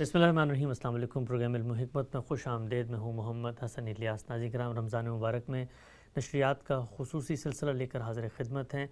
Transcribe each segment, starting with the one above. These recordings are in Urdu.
بسم اللہ الرحمن الرحیم۔ السلام علیکم۔ پروگرام علم و حکمت میں خوش آمدید۔ میں ہوں محمد حسن الیاس۔ ناظرین کرام، رمضان مبارک میں نشریات کا خصوصی سلسلہ لے کر حاضر خدمت ہیں۔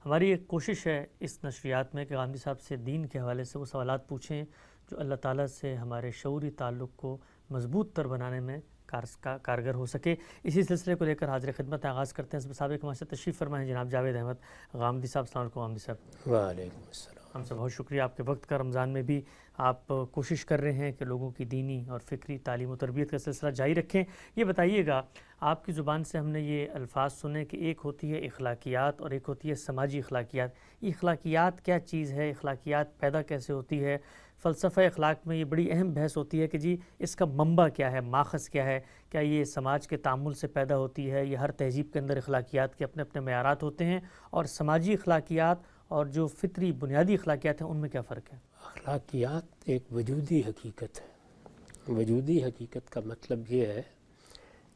ہماری ایک کوشش ہے اس نشریات میں کہ غامدی صاحب سے دین کے حوالے سے وہ سوالات پوچھیں جو اللہ تعالیٰ سے ہمارے شعوری تعلق کو مضبوط تر بنانے میں کارگر ہو سکے۔ اسی سلسلے کو لے کر حاضر خدمت آغاز کرتے ہیں۔ سابق ہمارے ساتھ تشریف فرمائیں جناب جاوید احمد غامدی صاحب۔ السلام علیکم غامدی صاحب۔ وعلیکم السلام۔ ہم سے بہت شکریہ آپ کے وقت کا۔ رمضان میں بھی آپ کوشش کر رہے ہیں کہ لوگوں کی دینی اور فکری تعلیم و تربیت کا سلسلہ جاری رکھیں۔ یہ بتائیے گا، آپ کی زبان سے ہم نے یہ الفاظ سنے کہ ایک ہوتی ہے اخلاقیات اور ایک ہوتی ہے سماجی اخلاقیات۔ یہ اخلاقیات کیا چیز ہے؟ اخلاقیات پیدا کیسے ہوتی ہے؟ فلسفہ اخلاق میں یہ بڑی اہم بحث ہوتی ہے کہ جی اس کا منبع کیا ہے، ماخذ کیا ہے؟ کیا یہ سماج کے تعامل سے پیدا ہوتی ہے؟ یہ ہر تہذیب کے اندر اخلاقیات کے اپنے اپنے معیارات ہوتے ہیں، اور سماجی اخلاقیات اور جو فطری بنیادی اخلاقیات ہیں ان میں کیا فرق ہے؟ اخلاقیات ایک وجودی حقیقت ہے۔ وجودی حقیقت کا مطلب یہ ہے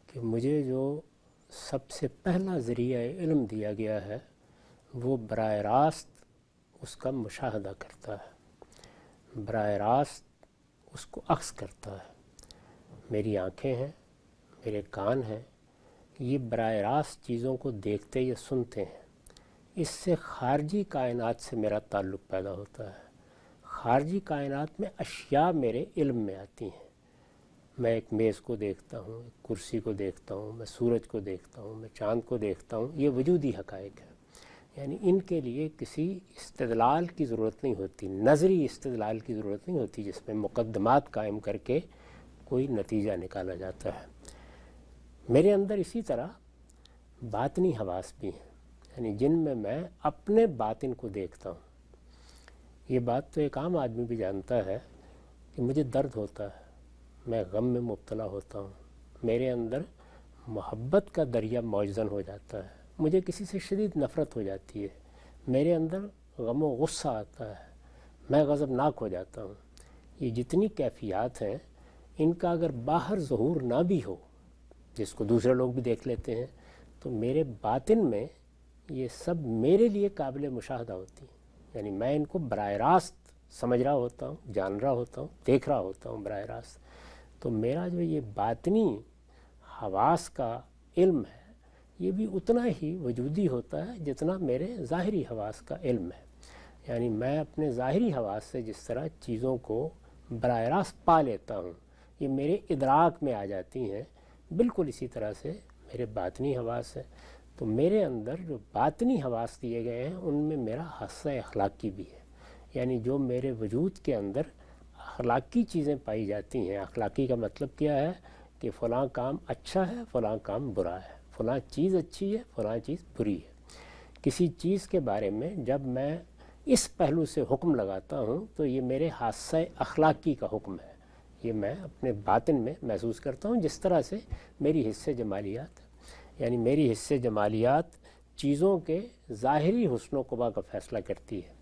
کہ مجھے جو سب سے پہلا ذریعہ علم دیا گیا ہے وہ براہ راست اس کا مشاہدہ کرتا ہے، براہ راست اس کو اخذ کرتا ہے۔ میری آنکھیں ہیں، میرے کان ہیں، یہ براہ راست چیزوں کو دیکھتے یا سنتے ہیں۔ اس سے خارجی کائنات سے میرا تعلق پیدا ہوتا ہے۔ خارجی کائنات میں اشیاء میرے علم میں آتی ہیں۔ میں ایک میز کو دیکھتا ہوں، ایک کرسی کو دیکھتا ہوں، میں سورج کو دیکھتا ہوں، میں چاند کو دیکھتا ہوں۔ یہ وجودی حقائق ہے، یعنی ان کے لیے کسی استدلال کی ضرورت نہیں ہوتی، نظری استدلال کی ضرورت نہیں ہوتی جس میں مقدمات قائم کر کے کوئی نتیجہ نکالا جاتا ہے۔ میرے اندر اسی طرح باطنی حواس بھی ہیں، یعنی جن میں میں اپنے باطن کو دیکھتا ہوں۔ یہ بات تو ایک عام آدمی بھی جانتا ہے کہ مجھے درد ہوتا ہے، میں غم میں مبتلا ہوتا ہوں، میرے اندر محبت کا دریا موجزن ہو جاتا ہے، مجھے کسی سے شدید نفرت ہو جاتی ہے، میرے اندر غم و غصہ آتا ہے، میں غضبناک ہو جاتا ہوں۔ یہ جتنی کیفیات ہیں ان کا اگر باہر ظہور نہ بھی ہو، جس کو دوسرے لوگ بھی دیکھ لیتے ہیں، تو میرے باطن میں یہ سب میرے لیے قابل مشاہدہ ہوتی ہیں، یعنی میں ان کو براہ راست سمجھ رہا ہوتا ہوں، جان رہا ہوتا ہوں، دیکھ رہا ہوتا ہوں براہ راست۔ تو میرا جو یہ باطنی حواس کا علم ہے یہ بھی اتنا ہی وجودی ہوتا ہے جتنا میرے ظاہری حواس کا علم ہے۔ یعنی میں اپنے ظاہری حواس سے جس طرح چیزوں کو براہ راست پا لیتا ہوں، یہ میرے ادراک میں آ جاتی ہیں، بالکل اسی طرح سے میرے باطنی حواس ہے۔ تو میرے اندر جو باطنی حواس دیے گئے ہیں ان میں میرا حصہ اخلاقی بھی ہے، یعنی جو میرے وجود کے اندر اخلاقی چیزیں پائی جاتی ہیں۔ اخلاقی کا مطلب کیا ہے کہ فلاں کام اچھا ہے، فلاں کام برا ہے، فلاں چیز اچھی ہے، فلاں چیز بری ہے۔ کسی چیز کے بارے میں جب میں اس پہلو سے حکم لگاتا ہوں تو یہ میرے حصہ اخلاقی کا حکم ہے، یہ میں اپنے باطن میں محسوس کرتا ہوں۔ جس طرح سے میری حصہ جمالیات، یعنی میری حصہ جمالیات چیزوں کے ظاہری حسن و قبح کا فیصلہ کرتی ہے۔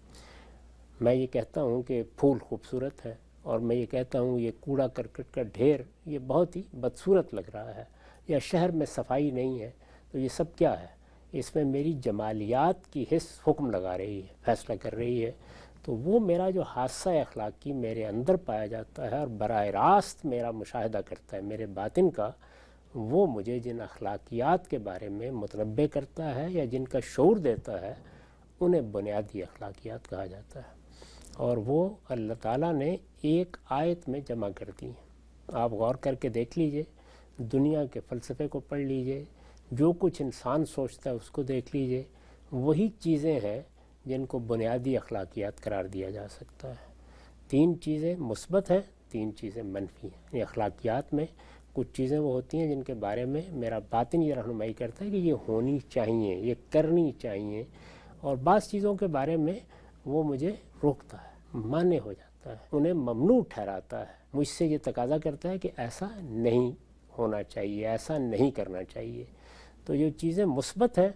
میں یہ کہتا ہوں کہ پھول خوبصورت ہے، اور میں یہ کہتا ہوں یہ کوڑا کرکٹ کا ڈھیر یہ بہت ہی بدصورت لگ رہا ہے، یا شہر میں صفائی نہیں ہے، تو یہ سب کیا ہے؟ اس میں میری جمالیات کی حس حکم لگا رہی ہے، فیصلہ کر رہی ہے۔ تو وہ میرا جو حادثہ اخلاقی میرے اندر پایا جاتا ہے اور براہ راست میرا مشاہدہ کرتا ہے میرے باطن کا، وہ مجھے جن اخلاقیات کے بارے میں متنبع کرتا ہے یا جن کا شعور دیتا ہے انہیں بنیادی اخلاقیات کہا جاتا ہے، اور وہ اللہ تعالیٰ نے ایک آیت میں جمع کر دی ہیں۔ آپ غور کر کے دیکھ لیجئے، دنیا کے فلسفے کو پڑھ لیجئے، جو کچھ انسان سوچتا ہے اس کو دیکھ لیجئے، وہی چیزیں ہیں جن کو بنیادی اخلاقیات قرار دیا جا سکتا ہے۔ 3 چیزیں مثبت ہیں، 3 چیزیں منفی ہیں۔ یعنی اخلاقیات میں کچھ چیزیں وہ ہوتی ہیں جن کے بارے میں میرا باطن یہ رہنمائی کرتا ہے کہ یہ ہونی چاہیے، یہ کرنی چاہیے، اور بعض چیزوں کے بارے میں وہ مجھے روکتا ہے، مانع ہو جاتا ہے، انہیں ممنوع ٹھہراتا ہے، مجھ سے یہ تقاضا کرتا ہے کہ ایسا نہیں ہونا چاہیے، ایسا نہیں کرنا چاہیے۔ تو جو چیزیں مثبت ہیں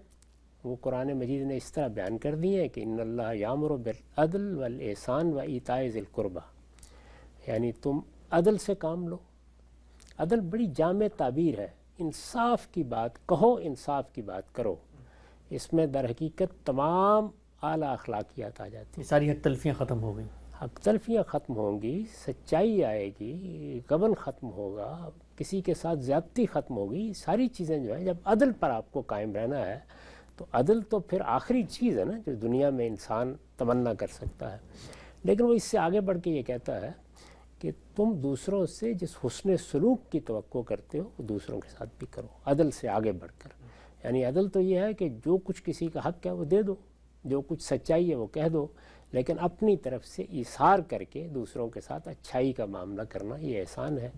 وہ قرآن مجید نے اس طرح بیان کر دی ہیں کہ ان اللہ یامر بالعدل والاحسان و ایتاء ذی القربہ، یعنی تم عدل سے کام لو۔ عدل بڑی جامع تعبیر ہے، انصاف کی بات کہو، انصاف کی بات کرو۔ اس میں در حقیقت تمام اعلیٰ اخلاقیات آ جاتی ہیں، ساری حق تلفیاں ختم ہو گئیں۔ حق تلفیاں ختم ہوں گی، سچائی آئے گی، غبن ختم ہوگا، کسی کے ساتھ زیادتی ختم ہوگی، ساری چیزیں جو ہیں، جب عدل پر آپ کو قائم رہنا ہے تو عدل تو پھر آخری چیز ہے نا جو دنیا میں انسان تمنا کر سکتا ہے. لیکن وہ اس سے آگے بڑھ کے یہ کہتا ہے کہ تم دوسروں سے جس حسن سلوک کی توقع کرتے ہو وہ دوسروں کے ساتھ بھی کرو، عدل سے آگے بڑھ کر. یعنی عدل تو یہ ہے کہ جو کچھ کسی کا حق ہے وہ دے دو، جو کچھ سچائی ہے وہ کہہ دو، لیکن اپنی طرف سے ایثار کر کے دوسروں کے ساتھ اچھائی کا معاملہ کرنا یہ احسان ہے.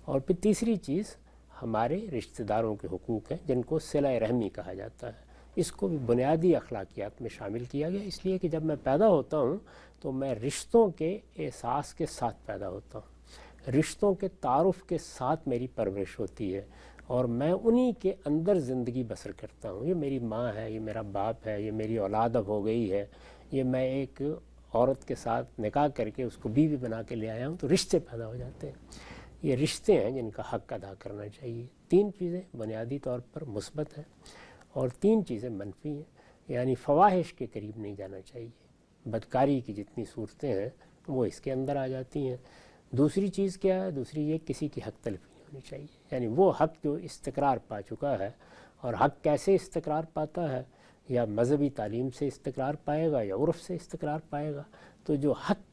اور پھر تیسری چیز ہمارے رشتہ داروں کے حقوق ہیں جن کو صلہ رحمی کہا جاتا ہے. اس کو بھی بنیادی اخلاقیات میں شامل کیا گیا، اس لیے کہ جب میں پیدا ہوتا ہوں تو میں رشتوں کے احساس کے ساتھ پیدا ہوتا ہوں، رشتوں کے تعارف کے ساتھ میری پرورش ہوتی ہے اور میں انہی کے اندر زندگی بسر کرتا ہوں. یہ میری ماں ہے، یہ میرا باپ ہے، یہ میری اولاد اب ہو گئی ہے، یہ میں ایک عورت کے ساتھ نکاح کر کے اس کو بیوی بنا کے لے آیا ہوں، تو رشتے پیدا ہو جاتے ہیں. یہ رشتے ہیں جن کا حق ادا کرنا چاہیے. 3 چیزیں بنیادی طور پر مثبت ہیں اور 3 چیزیں منفی ہیں. یعنی فواحش کے قریب نہیں جانا چاہیے، بدکاری کی جتنی صورتیں ہیں وہ اس کے اندر آ جاتی ہیں. دوسری چیز کیا ہے؟ دوسری یہ کسی کی حق تلفی نہیں ہونی چاہیے. یعنی وہ حق جو استقرار پا چکا ہے، اور حق کیسے استقرار پاتا ہے؟ یا مذہبی تعلیم سے استقرار پائے گا یا عرف سے استقرار پائے گا. تو جو حق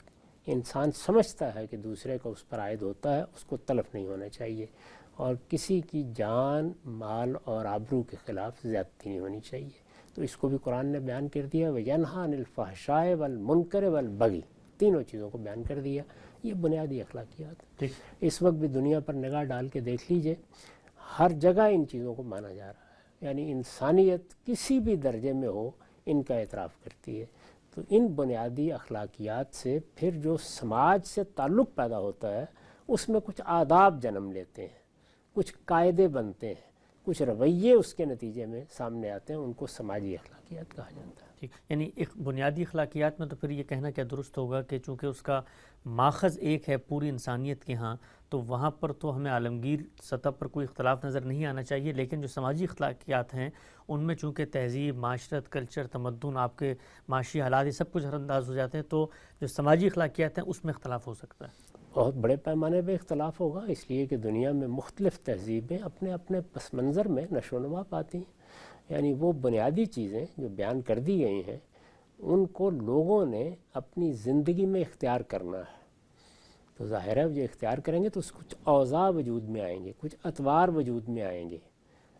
انسان سمجھتا ہے کہ دوسرے کا اس پر عائد ہوتا ہے اس کو تلف نہیں ہونا چاہیے، اور کسی کی جان، مال اور آبرو کے خلاف زیادتی نہیں ہونی چاہیے. تو اس کو بھی قرآن نے بیان کر دیا، وَيَنْهَا عَنِ الْفَحْشَاءِ وَالْمُنْكَرِ وَالْبَغْيِ، تینوں چیزوں کو بیان کر دیا. یہ بنیادی اخلاقیات. اس وقت بھی دنیا پر نگاہ ڈال کے دیکھ لیجئے، ہر جگہ ان چیزوں کو مانا جا رہا ہے. یعنی انسانیت کسی بھی درجے میں ہو ان کا اعتراف کرتی ہے. تو ان بنیادی اخلاقیات سے پھر جو سماج سے تعلق پیدا ہوتا ہے اس میں کچھ آداب جنم لیتے ہیں، کچھ قاعدے بنتے ہیں، کچھ رویے اس کے نتیجے میں سامنے آتے ہیں، ان کو سماجی اخلاقیات کہا جاتا ہے. ٹھیک، یعنی ایک بنیادی اخلاقیات میں تو پھر یہ کہنا کیا درست ہوگا کہ چونکہ اس کا ماخذ ایک ہے پوری انسانیت کے ہاں، تو وہاں پر تو ہمیں عالمگیر سطح پر کوئی اختلاف نظر نہیں آنا چاہیے. لیکن جو سماجی اخلاقیات ہیں ان میں چونکہ تہذیب، معاشرت، کلچر، تمدن، آپ کے معاشی حالات، یہ سب کچھ ہر انداز ہو جاتے ہیں، تو جو سماجی اخلاقیات ہیں اس میں اختلاف ہو سکتا ہے. بہت بڑے پیمانے پہ اختلاف ہوگا، اس لیے کہ دنیا میں مختلف تہذیبیں اپنے اپنے پس منظر میں نشو و نما پاتی ہیں. یعنی وہ بنیادی چیزیں جو بیان کر دی گئی ہیں ان کو لوگوں نے اپنی زندگی میں اختیار کرنا ہے. تو ظاہر ہے جو اختیار کریں گے تو اس کچھ اوضاع وجود میں آئیں گے، کچھ اطوار وجود میں آئیں گے.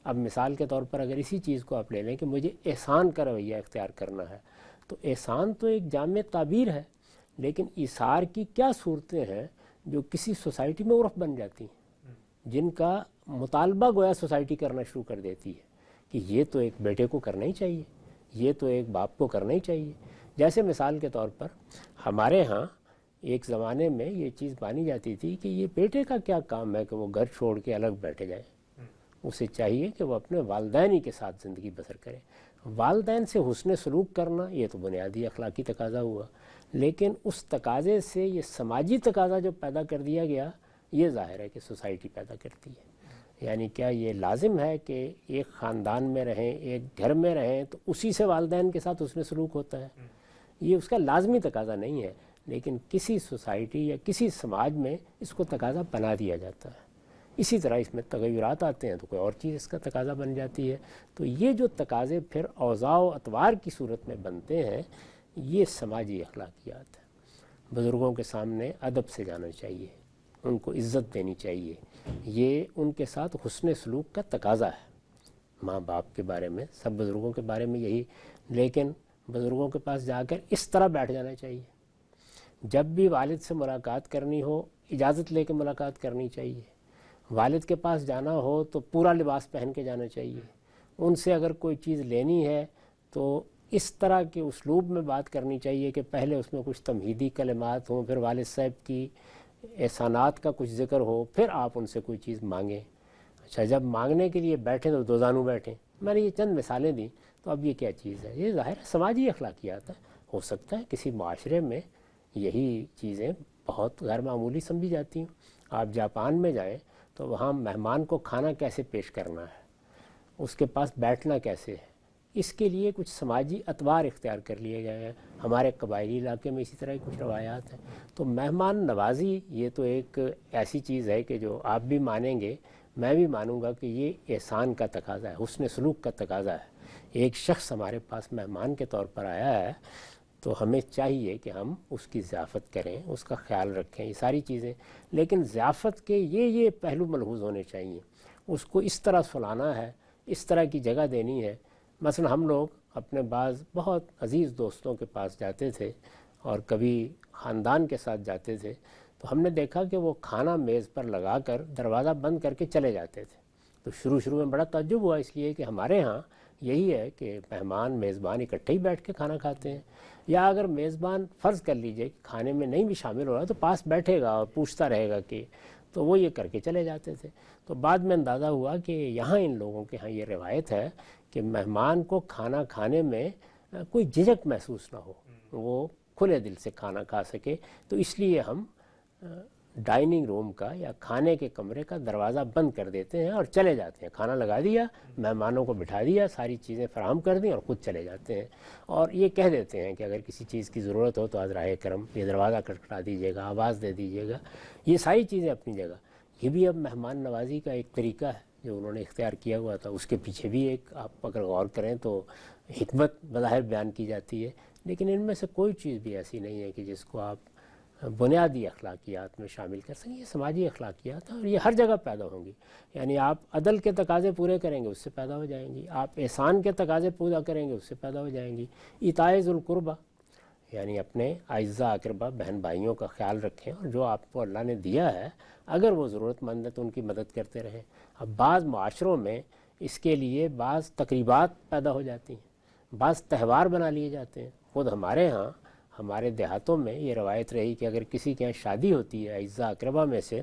اب مثال کے طور پر اگر اسی چیز کو آپ لے لیں کہ مجھے احسان کا رویہ اختیار کرنا ہے، تو احسان تو ایک جامع تعبیر ہے، لیکن ایثار کی کیا صورتیں ہیں جو کسی سوسائٹی میں عرف بن جاتی ہیں، جن کا مطالبہ گویا سوسائٹی کرنا شروع کر دیتی ہے کہ یہ تو ایک بیٹے کو کرنا ہی چاہیے، یہ تو ایک باپ کو کرنا ہی چاہیے. جیسے مثال کے طور پر ہمارے ہاں ایک زمانے میں یہ چیز مانی جاتی تھی کہ یہ بیٹے کا کیا کام ہے کہ وہ گھر چھوڑ کے الگ بیٹھے جائے، اسے چاہیے کہ وہ اپنے والدین ہی کے ساتھ زندگی بسر کرے. والدین سے حسن سلوک کرنا یہ تو بنیادی اخلاقی تقاضا ہوا، لیکن اس تقاضے سے یہ سماجی تقاضا جو پیدا کر دیا گیا یہ ظاہر ہے کہ سوسائٹی پیدا کرتی ہے. یعنی کیا یہ لازم ہے کہ ایک خاندان میں رہیں، ایک گھر میں رہیں تو اسی سے والدین کے ساتھ حسن سلوک ہوتا ہے؟ یہ اس کا لازمی تقاضا نہیں ہے، لیکن کسی سوسائٹی یا کسی سماج میں اس کو تقاضا بنا دیا جاتا ہے. اسی طرح اس میں تغیرات آتے ہیں تو کوئی اور چیز اس کا تقاضا بن جاتی ہے. تو یہ جو تقاضے پھر اوضاع و اطوار کی صورت میں بنتے ہیں یہ سماجی اخلاقیات ہیں. بزرگوں کے سامنے ادب سے جانا چاہیے، ان کو عزت دینی چاہیے، یہ ان کے ساتھ حسن سلوک کا تقاضا ہے. ماں باپ کے بارے میں، سب بزرگوں کے بارے میں یہی. لیکن بزرگوں کے پاس جا کر اس طرح بیٹھ جانا چاہیے، جب بھی والد سے ملاقات کرنی ہو اجازت لے کے ملاقات کرنی چاہیے. والد کے پاس جانا ہو تو پورا لباس پہن کے جانا چاہیے. ان سے اگر کوئی چیز لینی ہے تو اس طرح کے اسلوب میں بات کرنی چاہیے کہ پہلے اس میں کچھ تمہیدی کلمات ہوں، پھر والد صاحب کی احسانات کا کچھ ذکر ہو، پھر آپ ان سے کوئی چیز مانگیں. اچھا جب مانگنے کے لیے بیٹھیں تو دو زانو بیٹھیں. میں نے یہ چند مثالیں دیں، تو اب یہ کیا چیز ہے؟ یہ ظاہر سماجی اخلاقیات ہے. ہو سکتا ہے کسی معاشرے میں یہی چیزیں بہت غیر معمولی سمجھی جاتی ہیں. آپ جاپان میں جائیں تو وہاں مہمان کو کھانا کیسے پیش کرنا ہے، اس کے پاس بیٹھنا کیسے ہے، اس کے لیے کچھ سماجی اطوار اختیار کر لیے گئے ہیں. ہمارے قبائلی علاقے میں اسی طرح کی کچھ روایات ہیں. تو مہمان نوازی یہ تو ایک ایسی چیز ہے کہ جو آپ بھی مانیں گے، میں بھی مانوں گا کہ یہ احسان کا تقاضا ہے، حسن سلوک کا تقاضا ہے. ایک شخص ہمارے پاس مہمان کے طور پر آیا ہے تو ہمیں چاہیے کہ ہم اس کی ضیافت کریں، اس کا خیال رکھیں، یہ ساری چیزیں. لیکن ضیافت کے یہ پہلو ملحوظ ہونے چاہیے. اس کو اس طرح سلانا ہے، اس طرح کی جگہ دینی ہے. مثلا ہم لوگ اپنے بعض بہت عزیز دوستوں کے پاس جاتے تھے اور کبھی خاندان کے ساتھ جاتے تھے تو ہم نے دیکھا کہ وہ کھانا میز پر لگا کر دروازہ بند کر کے چلے جاتے تھے. تو شروع میں بڑا تعجب ہوا، اس لیے کہ ہمارے ہاں یہی ہے کہ مہمان میزبان اکٹھے ہی بیٹھ کے کھانا کھاتے ہیں، یا اگر میزبان فرض کر لیجئے کہ کھانے میں نہیں بھی شامل ہو رہا تو پاس بیٹھے گا اور پوچھتا رہے گا کہ، تو وہ یہ کر کے چلے جاتے تھے. تو بعد میں اندازہ ہوا کہ یہاں ان لوگوں کے ہاں یہ روایت ہے کہ مہمان کو کھانا کھانے میں کوئی جھجک محسوس نہ ہو، وہ کھلے دل سے کھانا کھا سکے. تو اس لیے ہم ڈائننگ روم کا یا کھانے کے کمرے کا دروازہ بند کر دیتے ہیں اور چلے جاتے ہیں. کھانا لگا دیا، مہمانوں کو بٹھا دیا، ساری چیزیں فراہم کر دیں اور خود چلے جاتے ہیں. اور یہ کہہ دیتے ہیں کہ اگر کسی چیز کی ضرورت ہو تو حضرائے کرم یہ دروازہ کھٹکھٹا دیجیے گا، آواز دے دیجیے گا. یہ ساری چیزیں اپنی جگہ. یہ بھی اب مہمان نوازی کا ایک طریقہ ہے جو انہوں نے اختیار کیا ہوا تھا. اس کے پیچھے بھی ایک آپ اگر غور کریں تو حکمت بظاہر بیان کی جاتی ہے، لیکن ان میں سے کوئی چیز بھی ایسی نہیں ہے کہ جس کو آپ بنیادی اخلاقیات میں شامل کر سکیں. یہ سماجی اخلاقیات ہیں اور یہ ہر جگہ پیدا ہوں گی. یعنی آپ عدل کے تقاضے پورے کریں گے، اس سے پیدا ہو جائیں گی. آپ احسان کے تقاضے پورا کریں گے، اس سے پیدا ہو جائیں گی. ایتائے ذی القربہ، یعنی اپنے اعزاء اقربا بہن بھائیوں کا خیال رکھیں اور جو آپ کو اللہ نے دیا ہے اگر وہ ضرورت مند ہے تو ان کی مدد کرتے رہیں. اب بعض معاشروں میں اس کے لیے بعض تقریبات پیدا ہو جاتی ہیں، بعض تہوار بنا لیے جاتے ہیں. خود ہمارے ہاں ہمارے دیہاتوں میں یہ روایت رہی کہ اگر کسی کے یہاں شادی ہوتی ہے اعزاء اقربا میں سے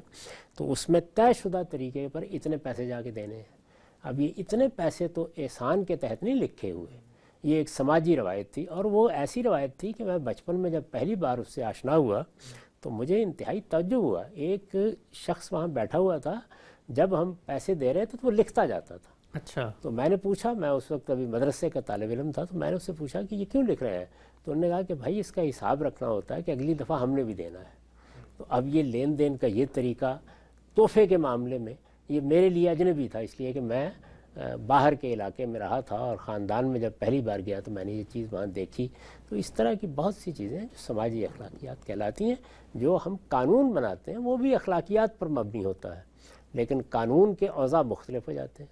تو اس میں طے شدہ طریقے پر اتنے پیسے جا کے دینے ہیں. اب یہ اتنے پیسے تو احسان کے تحت نہیں لکھے ہوئے، یہ ایک سماجی روایت تھی. اور وہ ایسی روایت تھی کہ میں بچپن میں جب پہلی بار اس سے آشنا ہوا تو مجھے انتہائی تعجب ہوا. ایک شخص وہاں بیٹھا ہوا تھا، جب ہم پیسے دے رہے تھے تو وہ لکھتا جاتا تھا. اچھا. تو میں نے پوچھا، میں اس وقت ابھی مدرسے کا طالب علم تھا، تو میں نے اس سے پوچھا کہ یہ کیوں لکھ رہے ہیں؟ تو انہوں نے کہا کہ بھائی اس کا حساب رکھنا ہوتا ہے کہ اگلی دفعہ ہم نے بھی دینا ہے. تو اب یہ لین دین کا یہ طریقہ تحفے کے معاملے میں یہ میرے لیے اجنبی تھا، اس لیے کہ میں باہر کے علاقے میں رہا تھا اور خاندان میں جب پہلی بار گیا تو میں نے یہ چیز وہاں دیکھی. تو اس طرح کی بہت سی چیزیں ہیں جو سماجی اخلاقیات کہلاتی ہیں. جو ہم قانون بناتے ہیں وہ بھی اخلاقیات پر مبنی ہوتا ہے، لیکن قانون کے اوضاع مختلف ہو جاتے ہیں.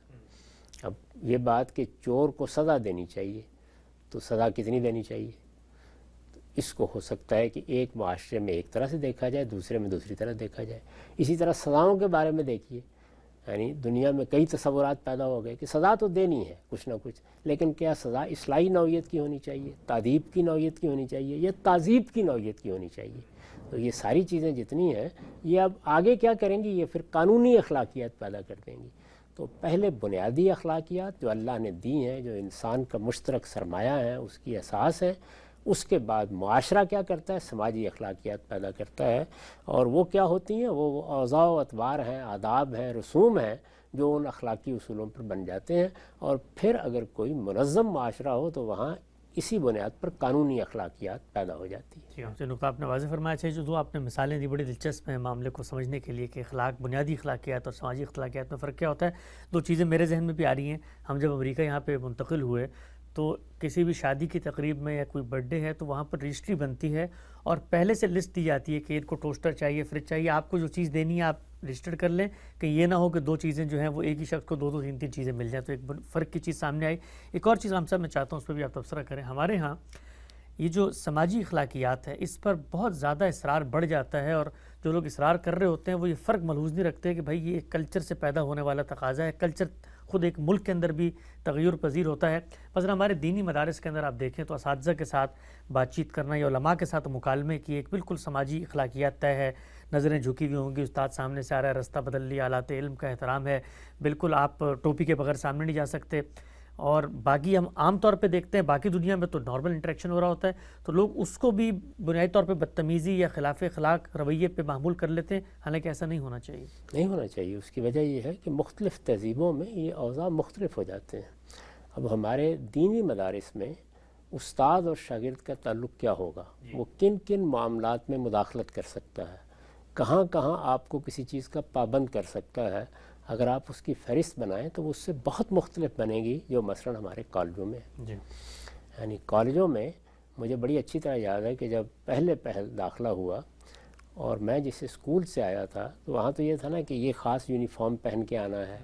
اب یہ بات کہ چور کو سزا دینی چاہیے، تو سزا کتنی دینی چاہیے؟ اس کو ہو سکتا ہے کہ ایک معاشرے میں ایک طرح سے دیکھا جائے، دوسرے میں دوسری طرح دیکھا جائے. اسی طرح سزاؤں کے بارے میں دیکھیے، یعنی دنیا میں کئی تصورات پیدا ہو گئے کہ سزا تو دینی ہے کچھ نہ کچھ، لیکن کیا سزا اصلاحی نوعیت کی ہونی چاہیے، تادیب کی نوعیت کی ہونی چاہیے، یا تعذیب کی نوعیت کی ہونی چاہیے؟ تو یہ ساری چیزیں جتنی ہیں یہ اب آگے کیا کریں گی، یہ پھر قانونی اخلاقیات پیدا کر دیں گی. تو پہلے بنیادی اخلاقیات جو اللہ نے دی ہیں، جو انسان کا مشترک سرمایہ ہے، اس کی اساس ہے. اس کے بعد معاشرہ کیا کرتا ہے، سماجی اخلاقیات پیدا کرتا ہے. اور وہ کیا ہوتی ہیں، وہ اوضاع و اطوار ہیں، آداب ہیں، رسوم ہیں جو ان اخلاقی اصولوں پر بن جاتے ہیں. اور پھر اگر کوئی منظم معاشرہ ہو تو وہاں اسی بنیاد پر قانونی اخلاقیات پیدا ہو جاتی ہیں. جی ہاں، جو نقطہ آپ نے واضح فرمایا ہے، جو آپ نے مثالیں دی بڑی دلچسپ ہیں معاملے کو سمجھنے کے لیے کہ بنیادی اخلاقیات اور سماجی اخلاقیات میں فرق کیا ہوتا ہے. دو چیزیں میرے ذہن میں بھی آ رہی ہیں. ہم جب امریکہ یہاں پہ منتقل ہوئے تو کسی بھی شادی کی تقریب میں یا کوئی برتھ ڈے ہے تو وہاں پر رجسٹری بنتی ہے اور پہلے سے لسٹ دی جاتی ہے کہ ان کو ٹوسٹر چاہیے، فریج چاہیے، آپ کو جو چیز دینی ہے آپ رجسٹر کر لیں کہ یہ نہ ہو کہ دو چیزیں جو ہیں وہ ایک ہی شخص کو دو تین چیزیں مل جائیں. تو ایک فرق کی چیز سامنے آئی. ایک اور چیز ہم صاحب میں چاہتا ہوں اس پہ بھی آپ تبصرہ کریں. ہمارے ہاں یہ جو سماجی اخلاقیات ہے اس پر بہت زیادہ اصرار بڑھ جاتا ہے، اور جو لوگ اصرار کر رہے ہوتے ہیں وہ یہ فرق ملحوظ نہیں رکھتے کہ بھائی یہ ایک کلچر سے پیدا ہونے والا تقاضا ہے. کلچر خود ایک ملک کے اندر بھی تغیر پذیر ہوتا ہے. مثلا ہمارے دینی مدارس کے اندر آپ دیکھیں تو اساتذہ کے ساتھ بات چیت کرنا یا علماء کے ساتھ مکالمے کی ایک بالکل سماجی اخلاقیات طے ہے. نظریں جھکی ہوئی ہوں گی، استاد سامنے سے آ رہا ہے، رستہ بدل لیا، آلات علم کا احترام ہے، بالکل آپ ٹوپی کے بغیر سامنے نہیں جا سکتے. اور باقی ہم عام طور پہ دیکھتے ہیں باقی دنیا میں تو نارمل انٹریکشن ہو رہا ہوتا ہے تو لوگ اس کو بھی بنیادی طور پہ بدتمیزی یا خلاف اخلاق رویے پہ معمول کر لیتے ہیں، حالانکہ ایسا نہیں ہونا چاہیے. نہیں ہونا چاہیے. اس کی وجہ یہ ہے کہ مختلف تہذیبوں میں یہ اوضاع مختلف ہو جاتے ہیں. اب ہمارے دینی مدارس میں استاد اور شاگرد کا تعلق کیا ہوگا، وہ کن کن معاملات میں مداخلت کر سکتا ہے، کہاں کہاں آپ کو کسی چیز کا پابند کر سکتا ہے، اگر آپ اس کی فہرست بنائیں تو وہ اس سے بہت مختلف بنے گی جو مثلاً ہمارے کالجوں میں ہے۔ یعنی کالجوں میں مجھے بڑی اچھی طرح یاد ہے کہ جب پہل داخلہ ہوا اور میں جس اسکول سے آیا تھا تو وہاں تو یہ تھا نا کہ یہ خاص یونیفارم پہن کے آنا ہے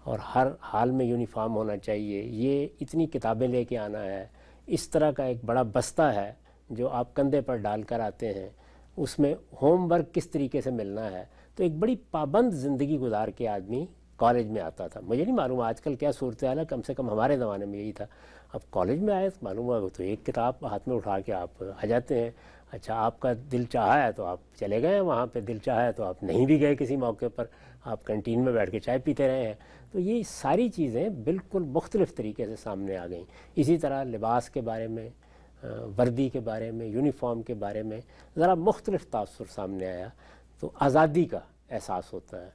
اور ہر حال میں یونیفارم ہونا چاہیے، یہ اتنی کتابیں لے کے آنا ہے، اس طرح کا ایک بڑا بستہ ہے جو آپ کندھے پر ڈال کر آتے ہیں، اس میں ہوم ورک کس طریقے سے ملنا ہے۔ تو ایک بڑی پابند زندگی گزار کے آدمی کالج میں آتا تھا۔ مجھے نہیں معلوم آج کل کیا صورتحال ہے، کم سے کم ہمارے زمانے میں یہی تھا۔ اب کالج میں آئے تو معلوم ہوا تو ایک کتاب ہاتھ میں اٹھا کے آپ آ جاتے ہیں۔ اچھا آپ کا دل چاہا ہے تو آپ چلے گئے وہاں پہ، دل چاہا ہے تو آپ نہیں بھی گئے کسی موقع پر، آپ کینٹین میں بیٹھ کے چائے پیتے رہے ہیں۔ تو یہ ساری چیزیں بالکل مختلف طریقے سے سامنے آ گئیں۔ اسی طرح لباس کے بارے میں، وردی کے بارے میں، یونیفارم کے بارے میں ذرا مختلف تاثر سامنے آیا تو آزادی کا احساس ہوتا ہے۔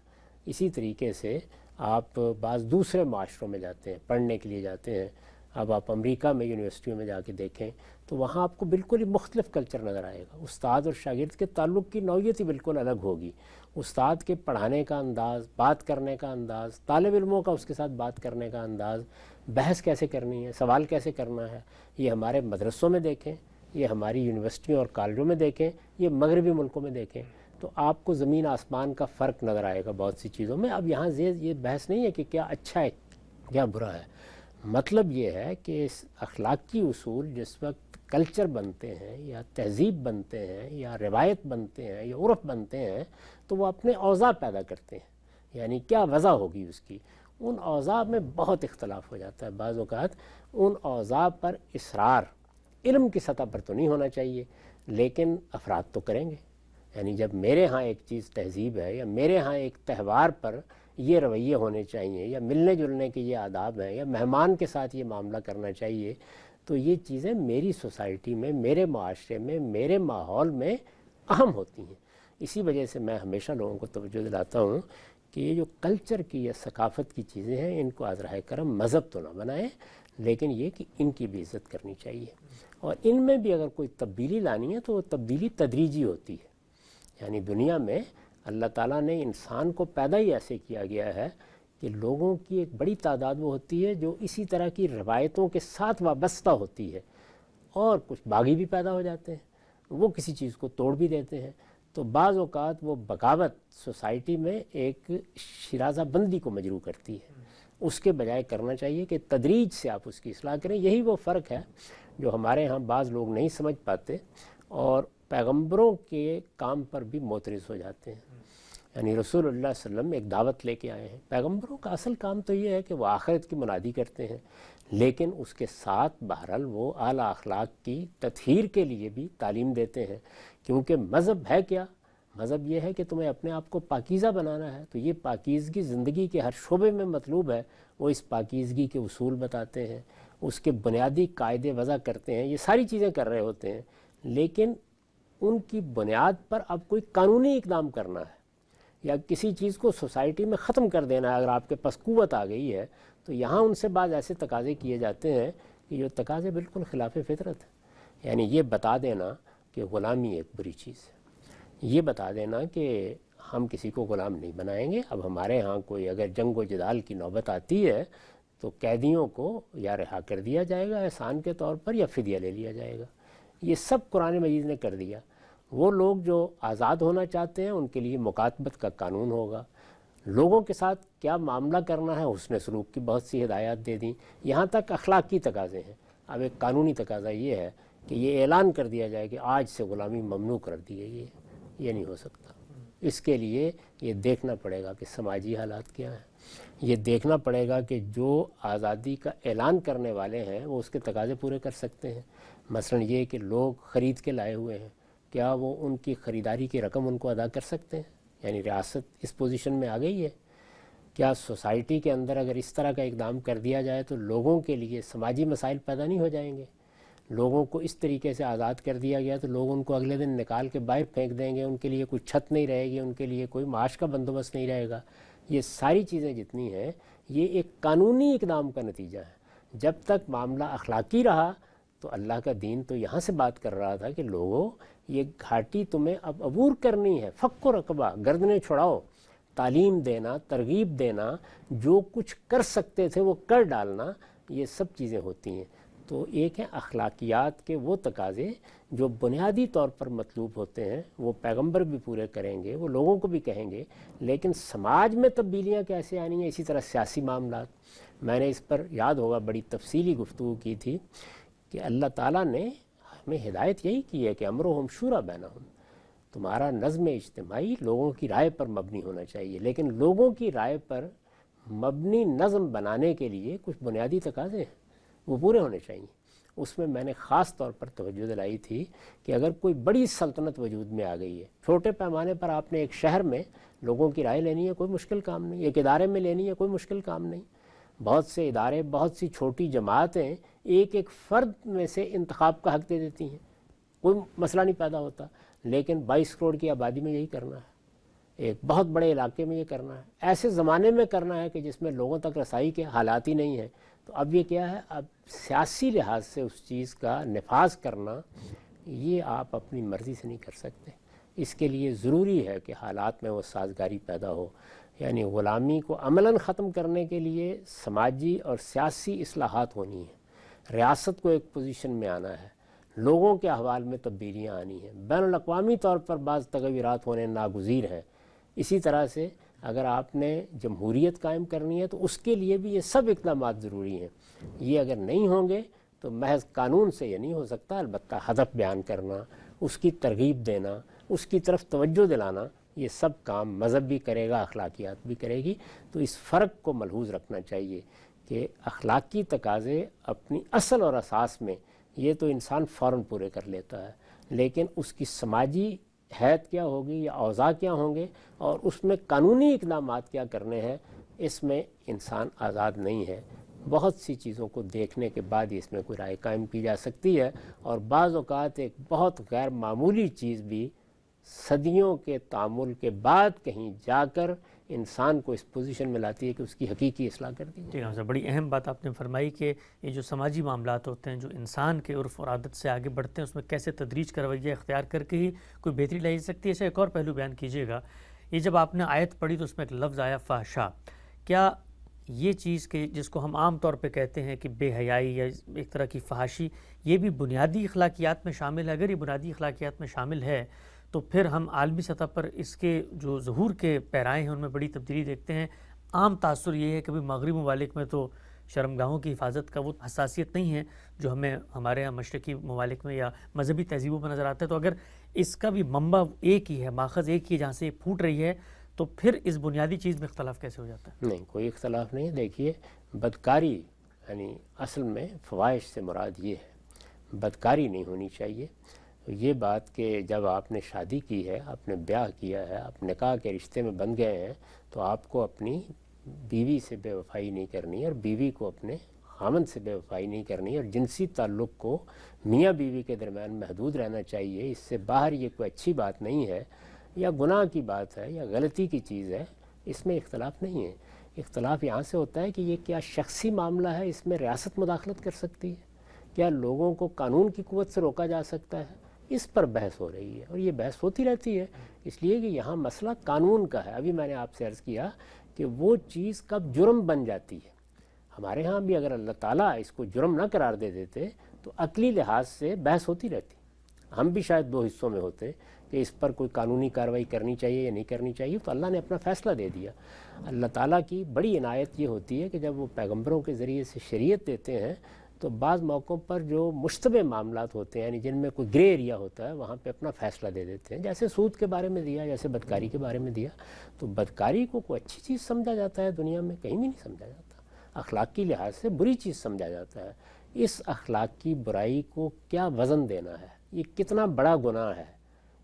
اسی طریقے سے آپ بعض دوسرے معاشروں میں جاتے ہیں، پڑھنے کے لیے جاتے ہیں۔ اب آپ امریکہ میں یونیورسٹیوں میں جا کے دیکھیں تو وہاں آپ کو بالکل ہی مختلف کلچر نظر آئے گا۔ استاد اور شاگرد کے تعلق کی نوعیت ہی بالکل الگ ہوگی۔ استاد کے پڑھانے کا انداز، بات کرنے کا انداز، طالب علموں کا اس کے ساتھ بات کرنے کا انداز، بحث کیسے کرنی ہے، سوال کیسے کرنا ہے، یہ ہمارے مدرسوں میں دیکھیں، یہ ہماری یونیورسٹیوں اور کالجوں میں دیکھیں، یہ مغربی ملکوں میں دیکھیں تو آپ کو زمین آسمان کا فرق نظر آئے گا بہت سی چیزوں میں۔ اب یہاں یہ بحث نہیں ہے کہ کیا اچھا ہے کیا برا ہے، مطلب یہ ہے کہ اس اخلاقی اصول جس وقت کلچر بنتے ہیں یا تہذیب بنتے ہیں یا روایت بنتے ہیں یا عرف بنتے ہیں تو وہ اپنے اوضاع پیدا کرتے ہیں، یعنی کیا وضع ہوگی اس کی، ان اوضاع میں بہت اختلاف ہو جاتا ہے۔ بعض اوقات ان اوضاع پر اصرار علم کی سطح پر تو نہیں ہونا چاہیے لیکن افراد تو کریں گے۔ یعنی جب میرے ہاں ایک چیز تہذیب ہے یا میرے ہاں ایک تہوار پر یہ رویے ہونے چاہیے یا ملنے جلنے کے یہ آداب ہیں یا مہمان کے ساتھ یہ معاملہ کرنا چاہیے، تو یہ چیزیں میری سوسائٹی میں، میرے معاشرے میں، میرے ماحول میں اہم ہوتی ہیں۔ اسی وجہ سے میں ہمیشہ لوگوں کو توجہ دلاتا ہوں کہ یہ جو کلچر کی یا ثقافت کی چیزیں ہیں ان کو ازرائے کرم مذہب تو نہ بنائیں، لیکن یہ کہ ان کی بھی عزت کرنی چاہیے، اور ان میں بھی اگر کوئی تبدیلی لانی ہے تو وہ تبدیلی تدریجی ہوتی ہے۔ یعنی دنیا میں اللہ تعالیٰ نے انسان کو پیدا ہی ایسے کیا گیا ہے کہ لوگوں کی ایک بڑی تعداد وہ ہوتی ہے جو اسی طرح کی روایتوں کے ساتھ وابستہ ہوتی ہے، اور کچھ باغی بھی پیدا ہو جاتے ہیں، وہ کسی چیز کو توڑ بھی دیتے ہیں۔ تو بعض اوقات وہ بغاوت سوسائٹی میں ایک شرازہ بندی کو مجروح کرتی ہے، اس کے بجائے کرنا چاہیے کہ تدریج سے آپ اس کی اصلاح کریں۔ یہی وہ فرق ہے جو ہمارے ہاں بعض لوگ نہیں سمجھ پاتے اور پیغمبروں کے کام پر بھی معترض ہو جاتے ہیں۔ یعنی رسول اللہ صلی اللہ علیہ وسلم ایک دعوت لے کے آئے ہیں، پیغمبروں کا اصل کام تو یہ ہے کہ وہ آخرت کی منادی کرتے ہیں، لیکن اس کے ساتھ بہرحال وہ اعلیٰ اخلاق کی تطہیر کے لیے بھی تعلیم دیتے ہیں، کیونکہ مذہب ہے کیا؟ مذہب یہ ہے کہ تمہیں اپنے آپ کو پاکیزہ بنانا ہے، تو یہ پاکیزگی زندگی کے ہر شعبے میں مطلوب ہے۔ وہ اس پاکیزگی کے اصول بتاتے ہیں، اس کے بنیادی قاعدے وضع کرتے ہیں، یہ ساری چیزیں کر رہے ہوتے ہیں، لیکن ان کی بنیاد پر اب کوئی قانونی اقدام کرنا ہے یا کسی چیز کو سوسائٹی میں ختم کر دینا ہے، اگر آپ کے پاس قوت آ گئی ہے تو یہاں ان سے بعض ایسے تقاضے کیے جاتے ہیں کہ جو تقاضے بالکل خلاف فطرت ہیں۔ یعنی یہ بتا دینا کہ غلامی ایک بری چیز ہے، یہ بتا دینا کہ ہم کسی کو غلام نہیں بنائیں گے۔ اب ہمارے ہاں کوئی اگر جنگ و جدال کی نوبت آتی ہے تو قیدیوں کو یا رہا کر دیا جائے گا احسان کے طور پر یا فدیہ لے لیا جائے گا، یہ سب قرآن مجید نے کر دیا۔ وہ لوگ جو آزاد ہونا چاہتے ہیں ان کے لیے مکاتبت کا قانون ہوگا، لوگوں کے ساتھ کیا معاملہ کرنا ہے حسن سلوک کی بہت سی ہدایات دے دیں، یہاں تک اخلاقی تقاضے ہیں۔ اب ایک قانونی تقاضا یہ ہے کہ یہ اعلان کر دیا جائے کہ آج سے غلامی ممنوع کر دی گئی ہے، یہ نہیں ہو سکتا۔ اس کے لیے یہ دیکھنا پڑے گا کہ سماجی حالات کیا ہیں، یہ دیکھنا پڑے گا کہ جو آزادی کا اعلان کرنے والے ہیں وہ اس کے تقاضے پورے کر سکتے ہیں۔ مثلا یہ کہ لوگ خرید کے لائے ہوئے ہیں، کیا وہ ان کی خریداری کی رقم ان کو ادا کر سکتے ہیں؟ یعنی ریاست اس پوزیشن میں آ گئی ہے۔ کیا سوسائٹی کے اندر اگر اس طرح کا اقدام کر دیا جائے تو لوگوں کے لیے سماجی مسائل پیدا نہیں ہو جائیں گے؟ لوگوں کو اس طریقے سے آزاد کر دیا گیا تو لوگ ان کو اگلے دن نکال کے باہر پھینک دیں گے، ان کے لیے کوئی چھت نہیں رہے گی، ان کے لیے کوئی معاش کا بندوبست نہیں رہے گا۔ یہ ساری چیزیں جتنی ہیں یہ ایک قانونی اقدام کا نتیجہ ہے۔ جب تک معاملہ اخلاقی رہا تو اللہ کا دین تو یہاں سے بات کر رہا تھا کہ لوگوں یہ گھاٹی تمہیں اب عبور کرنی ہے، فک و رقبہ، گردنیں چھڑاؤ، تعلیم دینا، ترغیب دینا، جو کچھ کر سکتے تھے وہ کر ڈالنا، یہ سب چیزیں ہوتی ہیں۔ تو ایک ہے اخلاقیات کے وہ تقاضے جو بنیادی طور پر مطلوب ہوتے ہیں، وہ پیغمبر بھی پورے کریں گے، وہ لوگوں کو بھی کہیں گے، لیکن سماج میں تبدیلیاں کیسے آنی ہیں، اسی طرح سیاسی معاملات۔ میں نے اس پر یاد ہوگا بڑی تفصیلی گفتگو کی تھی کہ اللہ تعالیٰ نے ہمیں ہدایت یہی کی ہے کہ امرہم شورا بینہم، تمہارا نظم اجتماعی لوگوں کی رائے پر مبنی ہونا چاہیے، لیکن لوگوں کی رائے پر مبنی نظم بنانے کے لیے کچھ بنیادی تقاضے ہیں، وہ پورے ہونے چاہیے۔ اس میں نے خاص طور پر توجہ دلائی تھی کہ اگر کوئی بڑی سلطنت وجود میں آ گئی ہے، چھوٹے پیمانے پر آپ نے ایک شہر میں لوگوں کی رائے لینی ہے، کوئی مشکل کام نہیں، ایک ادارے میں لینی ہے، کوئی مشکل کام نہیں۔ بہت سے ادارے، بہت سی چھوٹی جماعتیں ایک ایک فرد میں سے انتخاب کا حق دے دیتی ہیں، کوئی مسئلہ نہیں پیدا ہوتا، لیکن 22 کروڑ کی آبادی میں یہی کرنا ہے، ایک بہت بڑے علاقے میں یہ کرنا ہے، ایسے زمانے میں کرنا ہے کہ جس میں لوگوں تک رسائی کے حالات ہی نہیں ہیں۔ تو اب یہ کیا ہے، اب سیاسی لحاظ سے اس چیز کا نفاذ کرنا یہ آپ اپنی مرضی سے نہیں کر سکتے، اس کے لیے ضروری ہے کہ حالات میں وہ سازگاری پیدا ہو۔ یعنی غلامی کو عملاً ختم کرنے کے لیے سماجی اور سیاسی اصلاحات ہونی ہیں، ریاست کو ایک پوزیشن میں آنا ہے، لوگوں کے احوال میں تبدیلیاں آنی ہیں، بین الاقوامی طور پر بعض تغیرات ہونے ناگزیر ہیں۔ اسی طرح سے اگر آپ نے جمہوریت قائم کرنی ہے تو اس کے لیے بھی یہ سب اقدامات ضروری ہیں۔ یہ اگر نہیں ہوں گے تو محض قانون سے یہ نہیں ہو سکتا، البتہ ہدف بیان کرنا، اس کی ترغیب دینا، اس کی طرف توجہ دلانا، یہ سب کام مذہب بھی کرے گا، اخلاقیات بھی کرے گی۔ تو اس فرق کو ملحوظ رکھنا چاہیے کہ اخلاقی تقاضے اپنی اصل اور اساس میں یہ تو انسان فوراً پورے کر لیتا ہے، لیکن اس کی سماجی حیثیت کیا ہوگی یا اوضاع کیا ہوں گے اور اس میں قانونی اقدامات کیا کرنے ہیں، اس میں انسان آزاد نہیں ہے۔ بہت سی چیزوں کو دیکھنے کے بعد ہی اس میں کوئی رائے قائم کی جا سکتی ہے، اور بعض اوقات ایک بہت غیر معمولی چیز بھی صدیوں کے تعامل کے بعد کہیں جا کر انسان کو اس پوزیشن میں لاتی ہے کہ اس کی حقیقی اصلاح کر دی۔ ٹھیک ہے سر، بڑی اہم بات آپ نے فرمائی کہ یہ جو سماجی معاملات ہوتے ہیں جو انسان کے عرف اور عادت سے آگے بڑھتے ہیں، اس میں کیسے تدریج کا رویہ اختیار کر کے ہی کوئی بہتری لائی جا سکتی ہے۔ اسے ایک اور پہلو بیان کیجیے گا، یہ جب آپ نے آیت پڑھی تو اس میں ایک لفظ آیا فحشا، کیا یہ چیز کہ جس کو ہم عام طور پہ کہتے ہیں کہ بے حیائی یا ایک طرح کی فحاشی، یہ بھی بنیادی اخلاقیات میں شامل ہے؟ اگر یہ بنیادی اخلاقیات میں شامل ہے تو پھر ہم عالمی سطح پر اس کے جو ظہور کے پیرائے ہیں ان میں بڑی تبدیلی دیکھتے ہیں۔ عام تاثر یہ ہے کہ مغربی ممالک میں تو شرمگاہوں کی حفاظت کا وہ حساسیت نہیں ہے جو ہمیں ہمارے یہاں مشرقی ممالک میں یا مذہبی تہذیبوں میں نظر آتا ہے۔ تو اگر اس کا بھی منبع ایک ہی ہے، ماخذ ایک ہی ہے جہاں سے یہ پھوٹ رہی ہے، تو پھر اس بنیادی چیز میں اختلاف کیسے ہو جاتا ہے؟ نہیں، کوئی اختلاف نہیں ہے۔ دیکھیے، بدکاری یعنی اصل میں فواہش سے مراد یہ ہے، بدکاری نہیں ہونی چاہیے۔ یہ بات کہ جب آپ نے شادی کی ہے، آپ نے بیاہ کیا ہے، آپ نکاح کے رشتے میں بن گئے ہیں، تو آپ کو اپنی بیوی سے بے وفائی نہیں کرنی اور بیوی کو اپنے خامند سے بے وفائی نہیں کرنی، اور جنسی تعلق کو میاں بیوی کے درمیان محدود رہنا چاہیے۔ اس سے باہر یہ کوئی اچھی بات نہیں ہے یا گناہ کی بات ہے یا غلطی کی چیز ہے، اس میں اختلاف نہیں ہے۔ اختلاف یہاں سے ہوتا ہے کہ یہ کیا شخصی معاملہ ہے، اس میں ریاست مداخلت کر سکتی ہے، کیا لوگوں کو قانون کی قوت سے روکا جا سکتا ہے، اس پر بحث ہو رہی ہے، اور یہ بحث ہوتی رہتی ہے، اس لیے کہ یہاں مسئلہ قانون کا ہے۔ ابھی میں نے آپ سے عرض کیا کہ وہ چیز کب جرم بن جاتی ہے۔ ہمارے ہاں بھی اگر اللہ تعالیٰ اس کو جرم نہ قرار دے دیتے تو عقلی لحاظ سے بحث ہوتی رہتی، ہم بھی شاید دو حصوں میں ہوتے کہ اس پر کوئی قانونی کارروائی کرنی چاہیے یا نہیں کرنی چاہیے، تو اللہ نے اپنا فیصلہ دے دیا۔ اللہ تعالیٰ کی بڑی عنایت یہ ہوتی ہے کہ جب وہ پیغمبروں کے ذریعے سے شریعت دیتے ہیں تو بعض موقعوں پر جو مشتبہ معاملات ہوتے ہیں، یعنی جن میں کوئی گرے ایریا ہوتا ہے، وہاں پہ اپنا فیصلہ دے دیتے ہیں، جیسے سود کے بارے میں دیا، جیسے بدکاری کے بارے میں دیا۔ تو بدکاری کو کوئی اچھی چیز سمجھا جاتا ہے دنیا میں؟ کہیں بھی نہیں سمجھا جاتا، اخلاقی لحاظ سے بری چیز سمجھا جاتا ہے۔ اس اخلاق کی برائی کو کیا وزن دینا ہے، یہ کتنا بڑا گناہ ہے،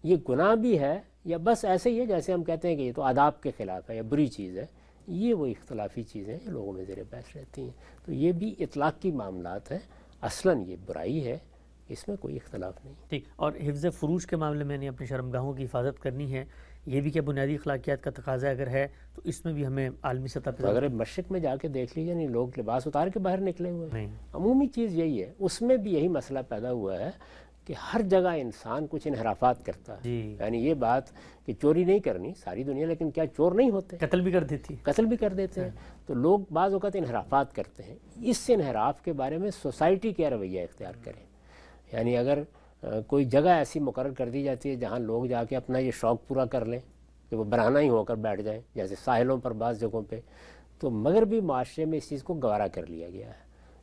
یہ گناہ بھی ہے یا بس ایسے ہی ہے جیسے ہم کہتے ہیں کہ یہ تو آداب کے خلاف ہے یا بری چیز ہے، یہ وہ اختلافی چیزیں جو لوگوں میں زیر بحث رہتی ہیں۔ تو یہ بھی اطلاق کی معاملات ہیں، اصلاً یہ برائی ہے، اس میں کوئی اختلاف نہیں۔ ٹھیک، اور حفظ فروج کے معاملے میں نہیں، اپنی شرمگاہوں کی حفاظت کرنی ہے، یہ بھی کیا بنیادی اخلاقیات کا تقاضا اگر ہے تو اس میں بھی ہمیں عالمی سطح پہ اگر مشرق میں جا کے دیکھ لیجیے نہیں لوگ لباس اتار کے باہر نکلے ہوئے ہیں. نہیں. عمومی چیز یہی ہے. اس میں بھی یہی مسئلہ پیدا ہوا ہے کہ ہر جگہ انسان کچھ انحرافات کرتا ہے. جی. یعنی یہ بات کہ چوری نہیں کرنی ساری دنیا، لیکن کیا چور نہیں ہوتے؟ قتل بھی کر دیتی. قتل بھی کر دیتے ہیں. تو لوگ بعض اوقات انحرافات کرتے ہیں. اس انحراف کے بارے میں سوسائٹی کیا رویہ اختیار کرے. یعنی اگر کوئی جگہ ایسی مقرر کر دی جاتی ہے جہاں لوگ جا کے اپنا یہ شوق پورا کر لیں کہ وہ برہنہ ہی ہو کر بیٹھ جائیں، جیسے ساحلوں پر بعض جگہوں پہ، تو مغربی معاشرے میں اس چیز کو گوارا کر لیا گیا ہے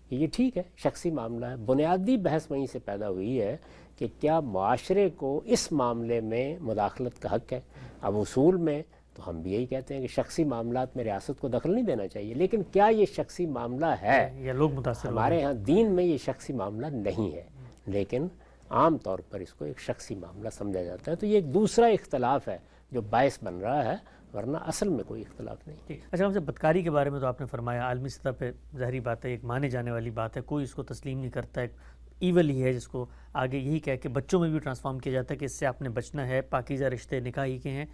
کہ یہ ٹھیک ہے، شخصی معاملہ ہے. بنیادی بحث وہیں سے پیدا ہوئی ہے کہ کیا معاشرے کو اس معاملے میں مداخلت کا حق ہے. اب اصول میں تو ہم بھی یہی کہتے ہیں کہ شخصی معاملات میں ریاست کو دخل نہیں دینا چاہیے، لیکن کیا یہ شخصی معاملہ ہے؟ یا لوگ متاثر ہمارے ہاں دین میں یہ شخصی معاملہ نہیں ہے، لیکن عام طور پر اس کو ایک شخصی معاملہ سمجھا جاتا ہے. تو یہ ایک دوسرا اختلاف ہے جو باعث بن رہا ہے، ورنہ اصل میں کوئی اختلاف نہیں. اچھا، ہم سے بدکاری کے بارے میں تو آپ نے فرمایا عالمی سطح پہ ظاہری بات ہے، ایک مانے جانے والی بات ہے، کوئی اس کو تسلیم نہیں کرتا، ایک ایول ہی ہے جس کو آگے یہی کہہ کہ بچوں میں بھی ٹرانسفارم کیا جاتا ہے کہ اس سے آپ نے بچنا ہے، پاکیزہ رشتے نکاح ہی کے ہیں.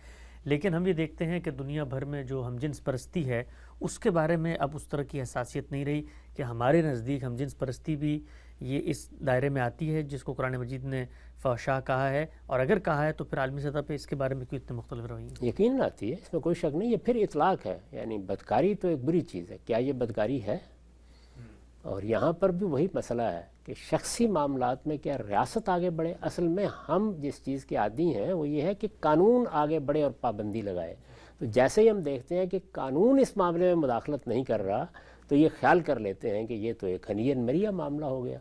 لیکن ہم یہ دیکھتے ہیں کہ دنیا بھر میں جو ہم جنس پرستی ہے اس کے بارے میں اب اس طرح کی حساسیت نہیں رہی کہ ہمارے نزدیک ہم جنس پرستی بھی یہ اس دائرے میں آتی ہے جس کو قرآن مجید نے فحشاء کہا ہے، اور اگر کہا ہے تو پھر عالمی سطح پہ اس کے بارے میں کیوں اتنے مختلف رویے؟ یقین آتی ہے، اس میں کوئی شک نہیں. یہ پھر اطلاق ہے. یعنی بدکاری تو ایک بری چیز ہے. کیا یہ بدکاری ہے؟ اور یہاں پر بھی وہی مسئلہ ہے کہ شخصی معاملات میں کیا ریاست آگے بڑھے. اصل میں ہم جس چیز کے عادی ہیں وہ یہ ہے کہ قانون آگے بڑھے اور پابندی لگائے. تو جیسے ہی ہم دیکھتے ہیں کہ قانون اس معاملے میں مداخلت نہیں کر رہا تو یہ خیال کر لیتے ہیں کہ یہ تو ایک ہنین مریا معاملہ ہو گیا.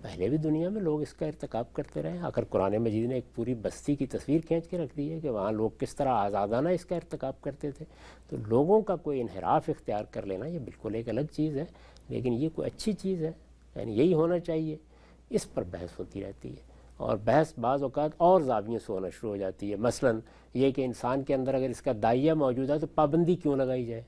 پہلے بھی دنیا میں لوگ اس کا ارتکاب کرتے رہے. اگر قرآن مجید نے ایک پوری بستی کی تصویر کھینچ کے رکھ دی ہے کہ وہاں لوگ کس طرح آزادانہ اس کا ارتکاب کرتے تھے. تو لوگوں کا کوئی انحراف اختیار کر لینا یہ بالکل ایک الگ چیز ہے، لیکن یہ کوئی اچھی چیز ہے؟ یعنی یہی ہونا چاہیے. اس پر بحث ہوتی رہتی ہے، اور بحث بعض اوقات اور زاویوں سے ہونا شروع ہو جاتی ہے. مثلا یہ کہ انسان کے اندر اگر اس کا داعیہ موجود ہے تو پابندی کیوں لگائی جائے،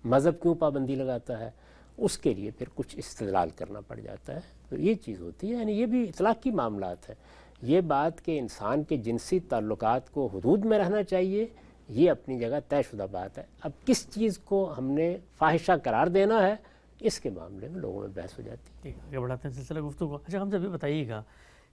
مذہب کیوں پابندی لگاتا ہے، اس کے لیے پھر کچھ استدلال کرنا پڑ جاتا ہے. تو یہ چیز ہوتی ہے. یعنی یہ بھی اطلاقی معاملات ہیں. یہ بات کہ انسان کے جنسی تعلقات کو حدود میں رہنا چاہیے یہ اپنی جگہ طے شدہ بات ہے. اب کس چیز کو ہم نے فاحشہ قرار دینا ہے اس کے معاملے میں لوگوں میں بحث ہو جاتی ہے. آگے بڑھاتے ہیں سلسلہ گفتگو. اچھا، ہم سے بھی بتائیے گا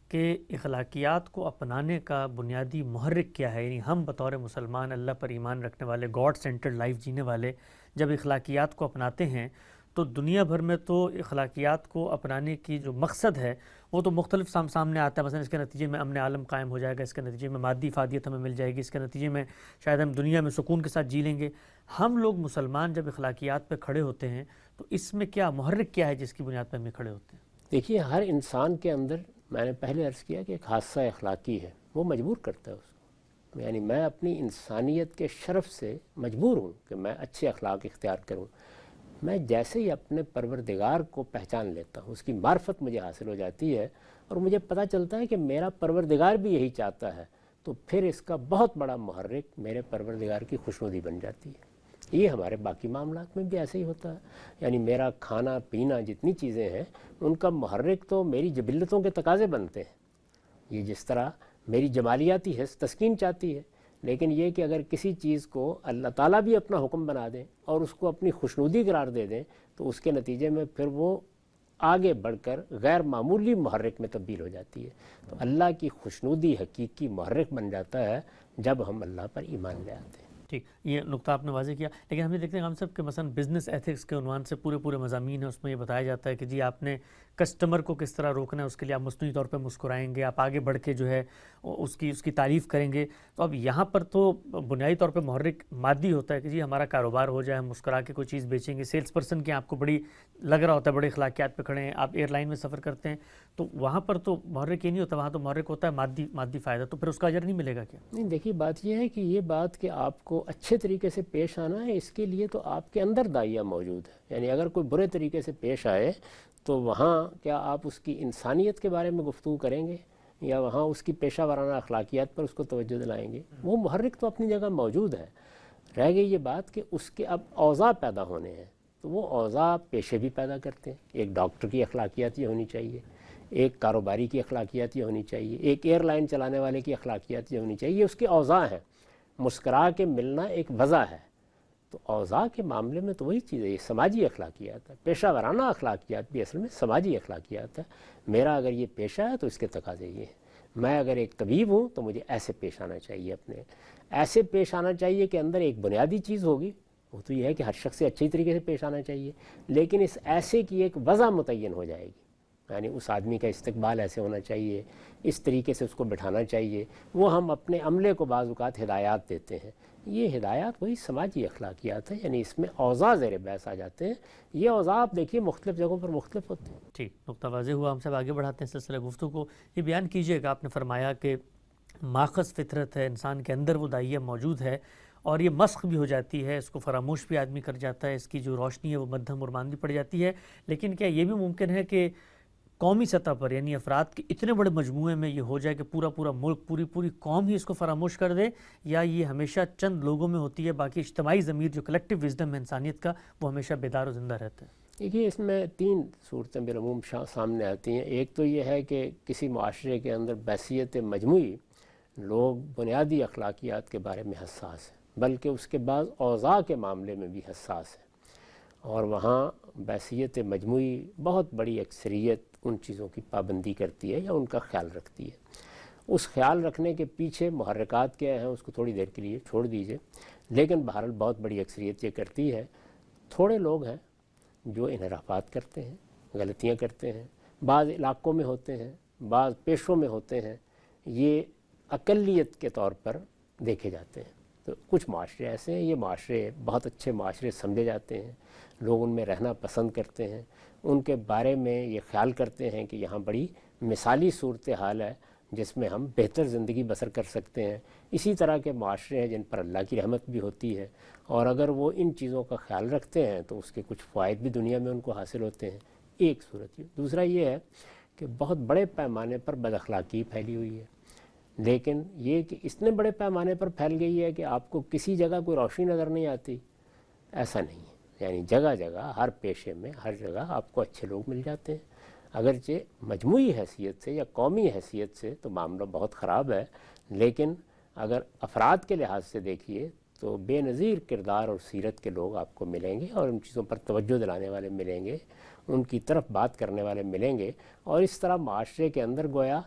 کہ اخلاقیات کو اپنانے کا بنیادی محرک کیا ہے؟ یعنی ہم بطور مسلمان اللہ پر ایمان رکھنے والے، گاڈ سینٹرڈ لائف جینے والے جب اخلاقیات کو اپناتے ہیں تو دنیا بھر میں تو اخلاقیات کو اپنانے کی جو مقصد ہے وہ تو مختلف سامنے آتا ہے. مثلا اس کے نتیجے میں امن عالم قائم ہو جائے گا، اس کے نتیجے میں مادی افادیت ہمیں مل جائے گی، اس کے نتیجے میں شاید ہم دنیا میں سکون کے ساتھ جی لیں گے. ہم لوگ مسلمان جب اخلاقیات پہ کھڑے ہوتے ہیں تو اس میں کیا محرک کیا ہے جس کی بنیاد پہ ہم کھڑے ہوتے ہیں؟ دیکھیے، ہر انسان کے اندر میں نے پہلے عرض کیا کہ ایک حادثہ اخلاقی ہے، وہ مجبور کرتا ہے اس کو. یعنی میں اپنی انسانیت کے شرف سے مجبور ہوں کہ میں اچھے اخلاق اختیار کروں. میں جیسے ہی اپنے پروردگار کو پہچان لیتا ہوں، اس کی معرفت مجھے حاصل ہو جاتی ہے اور مجھے پتہ چلتا ہے کہ میرا پروردگار بھی یہی چاہتا ہے، تو پھر اس کا بہت بڑا محرک میرے پروردگار کی خوشنودی بن جاتی ہے. یہ ہمارے باقی معاملات میں بھی ایسے ہی ہوتا ہے. یعنی میرا کھانا پینا جتنی چیزیں ہیں ان کا محرک تو میری جبلتوں کے تقاضے بنتے ہیں. یہ جس طرح میری جمالیاتی حس تسکین چاہتی ہے، لیکن یہ کہ اگر کسی چیز کو اللہ تعالیٰ بھی اپنا حکم بنا دیں اور اس کو اپنی خوشنودی قرار دے دیں تو اس کے نتیجے میں پھر وہ آگے بڑھ کر غیر معمولی محرک میں تبدیل ہو جاتی ہے. تو اللہ کی خوشنودی حقیقی محرک بن جاتا ہے جب ہم اللہ پر ایمان لے آتے ہیں. ٹھیک، یہ نقطہ آپ نے واضح کیا. لیکن ہم یہ دیکھتے ہیں ہم سب کہ مثلا بزنس ایتھکس کے عنوان سے پورے مضامین ہیں، اس میں یہ بتایا جاتا ہے کہ جی آپ نے کسٹمر کو کس طرح روکنا ہے، اس کے لیے آپ مصنوعی طور پہ مسکرائیں گے، آپ آگے بڑھ کے جو ہے اس کی تعریف کریں گے. تو اب یہاں پر تو بنیادی طور پہ محرک مادی ہوتا ہے کہ جی ہمارا کاروبار ہو جائے، ہم مسکرا کے کوئی چیز بیچیں گے. سیلس پرسن کے آپ کو بڑی لگ رہا ہوتا ہے، بڑے اخلاقیات پہ کھڑے ہیں، آپ ایئر لائن میں سفر کرتے ہیں، تو وہاں پر تو محرک یہ نہیں ہوتا، وہاں تو محرک ہوتا ہے مادی فائدہ. تو پھر اس کا اجر نہیں ملے گا کیا؟ نہیں، دیکھیے بات یہ ہے کہ یہ بات کہ آپ کو اچھے طریقے سے پیش آنا ہے، اس کے لیے تو آپ کے اندر داعیہ موجود ہے. یعنی اگر کوئی برے طریقے سے پیش آئے تو وہاں کیا آپ اس کی انسانیت کے بارے میں گفتگو کریں گے یا وہاں اس کی پیشہ ورانہ اخلاقیات پر اس کو توجہ دلائیں گے؟ وہ محرک تو اپنی جگہ موجود ہے. رہ گئی یہ بات کہ اس کے اب اوضاع پیدا ہونے ہیں، تو وہ اوضاع پیشے بھی پیدا کرتے ہیں. ایک ڈاکٹر کی اخلاقیات یہ ہونی چاہیے، ایک کاروباری کی اخلاقیات یہ ہونی چاہیے، ایک ایئر لائن چلانے والے کی اخلاقیات یہ ہونی چاہیے. یہ اس کے اوضاع ہیں. مسکرا کے ملنا ایک وضع ہے۔ تو اوضاع کے معاملے میں تو وہی چیز ہے، یہ سماجی اخلاقیات ہے، پیشہ ورانہ اخلاقیات بھی اصل میں سماجی اخلاقیات ہے۔ میرا اگر یہ پیشہ ہے تو اس کے تقاضے یہ ہیں، میں اگر ایک طبیب ہوں تو مجھے ایسے پیش آنا چاہیے، اپنے ایسے پیش آنا چاہیے کہ اندر ایک بنیادی چیز ہوگی، وہ تو یہ ہے کہ ہر شخص سے اچھی طریقے سے پیش آنا چاہیے، لیکن اس ایسے کی ایک وضع متعین ہو جائے گی، یعنی اس آدمی کا استقبال ایسے ہونا چاہیے، اس طریقے سے اس کو بٹھانا چاہیے۔ وہ ہم اپنے عملے کو بعض اوقات ہدایات دیتے ہیں، یہ ہدایات وہی سماجی اخلاقیات ہیں، یعنی اس میں اوضاع زیر بحث آ جاتے ہیں۔ یہ اوضاع آپ دیکھیے مختلف جگہوں پر مختلف ہوتے ہیں۔ ٹھیک، نقطہ واضح ہوا، ہم سب آگے بڑھاتے ہیں سلسلہ گفتگو کو۔ یہ بیان کیجیے گا، آپ نے فرمایا کہ ماخذ فطرت ہے، انسان کے اندر وہ داعیہ موجود ہے اور یہ مسخ بھی ہو جاتی ہے، اس کو فراموش بھی آدمی کر جاتا ہے، اس کی جو روشنی ہے وہ مدھم اور ماندی پڑ جاتی ہے، لیکن کیا یہ بھی ممکن ہے کہ قومی سطح پر، یعنی افراد کے اتنے بڑے مجموعے میں یہ ہو جائے کہ پورا ملک، پوری قوم ہی اس کو فراموش کر دے، یا یہ ہمیشہ چند لوگوں میں ہوتی ہے، باقی اجتماعی ضمیر جو کلیکٹیو وزڈم ہے انسانیت کا، وہ ہمیشہ بیدار و زندہ رہتا ہے؟ دیکھیے اس میں تین صورتیں بالعموم سامنے آتی ہیں۔ ایک تو یہ ہے کہ کسی معاشرے کے اندر بحیثیت مجموعی لوگ بنیادی اخلاقیات کے بارے میں حساس ہیں، بلکہ اس کے بعد اوضاع کے معاملے میں بھی حساس ہیں، اور وہاں بحیثیت مجموعی بہت بڑی اکثریت ان چیزوں کی پابندی کرتی ہے یا ان کا خیال رکھتی ہے۔ اس خیال رکھنے کے پیچھے محرکات کیا ہیں اس کو تھوڑی دیر کے لیے چھوڑ دیجئے، لیکن بہرحال بہت بڑی اکثریت یہ کرتی ہے۔ تھوڑے لوگ ہیں جو انحرافات کرتے ہیں، غلطیاں کرتے ہیں، بعض علاقوں میں ہوتے ہیں، بعض پیشوں میں ہوتے ہیں، یہ اقلیت کے طور پر دیکھے جاتے ہیں۔ تو کچھ معاشرے ایسے ہیں، یہ معاشرے بہت اچھے معاشرے سمجھے جاتے ہیں، لوگ ان میں رہنا پسند کرتے ہیں، ان کے بارے میں یہ خیال کرتے ہیں کہ یہاں بڑی مثالی صورتحال ہے جس میں ہم بہتر زندگی بسر کر سکتے ہیں۔ اسی طرح کے معاشرے ہیں جن پر اللہ کی رحمت بھی ہوتی ہے، اور اگر وہ ان چیزوں کا خیال رکھتے ہیں تو اس کے کچھ فوائد بھی دنیا میں ان کو حاصل ہوتے ہیں، ایک صورت یہ۔ دوسرا یہ ہے کہ بہت بڑے پیمانے پر بد اخلاقی پھیلی ہوئی ہے، لیکن یہ کہ اتنے بڑے پیمانے پر پھیل گئی ہے کہ آپ کو کسی جگہ کوئی روشنی نظر نہیں آتی، ایسا نہیں ہے۔ یعنی جگہ جگہ ہر پیشے میں ہر جگہ آپ کو اچھے لوگ مل جاتے ہیں، اگرچہ مجموعی حیثیت سے یا قومی حیثیت سے تو معاملہ بہت خراب ہے، لیکن اگر افراد کے لحاظ سے دیکھیے تو بے نظیر کردار اور سیرت کے لوگ آپ کو ملیں گے، اور ان چیزوں پر توجہ دلانے والے ملیں گے، ان کی طرف بات کرنے والے ملیں گے، اور اس طرح معاشرے کے اندر گویا